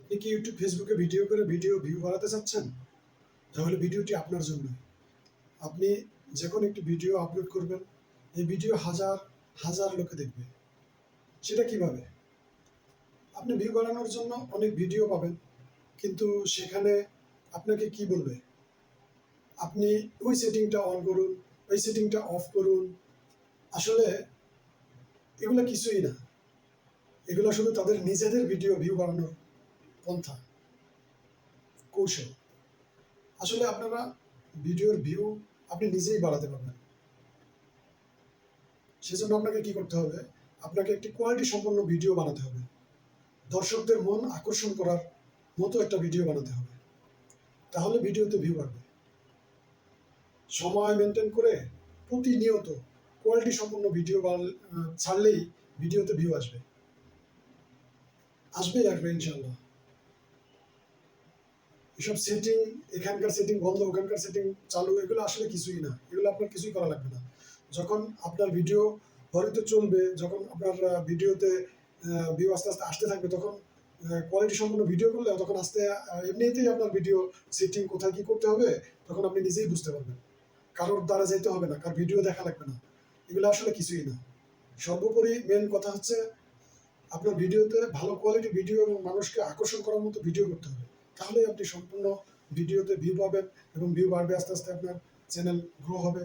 আপনি কি ইউটিউব ফেসবুকে ভিডিও করে ভিউ বাড়াতে চাচ্ছেন? তাহলে ভিডিওটি আপনার জন্য। আপনি যখন একটি ভিডিও আপলোড করবেন, এই ভিডিও হাজার হাজার লোকে দেখবে। সেটা কিভাবে? আপনি ভিউ বাড়ানোর জন্য অনেক ভিডিও পাবেন, কিন্তু সেখানে আপনাকে কি বলবে? আপনি ওই সেটিংটা অন করুন, ওই সেটিংটা অফ করুন। আসলে এগুলা কিছুই না। এগুলা শুধু তাদের নিজেদের ভিউ বাড়ানোর পন্থা, কৌশল। আসলে আপনারা ভিডিওর ভিউ আপনি নিজেই বাড়াতে পারবেন। সেজন্য আপনাকে কি করতে হবে? আপনাকে একটি কোয়ালিটি সম্পন্ন ভিডিও বানাতে হবে। দর্শকদের মন আকর্ষণ করার মতো একটা ভিডিও বানাতে হবে। তাহলে ভিডিওতে ভিউ বাড়বে। সময় মেনটেন করে প্রতিনিয়ত কোয়ালিটি সম্পন্ন ভিডিও ছাড়লেই ভিডিওতে ভিউ আসবে। আসবেই আসবে ইনশাআল্লাহ। এসব সেটিং, এখানকার সেটিং বন্ধ, ওখানকার সেটিং চালু, এগুলো আসলে কিছুই না। এগুলো আপনার কিছুই করা লাগবে না। যখন আপনার ভিডিও হয়তো চলবে, যখন আপনার ভিডিওতে ভিউ আস্তে আস্তে আসতে থাকবে, তখন কোয়ালিটি সম্পন্ন ভিডিও করলে তখন এমনিতেই আপনার ভিডিও সেটিং কোথায় কি করতে হবে তখন আপনি নিজেই বুঝতে পারবেন। কারোর দ্বারা যেতে হবে না, কার ভিডিও দেখা লাগবে না। এগুলো আসলে কিছুই না। সর্বোপরি মেন কথা হচ্ছে আপনার ভিডিওতে ভালো কোয়ালিটি ভিডিও এবং মানুষকে আকর্ষণ করার মতো ভিডিও করতে হবে। তাহলেই আপনি সম্পূর্ণ ভিডিওতে ভিউ পাবেন এবং ভিউ বাড়বে, আস্তে আস্তে আপনার চ্যানেল গ্রো হবে।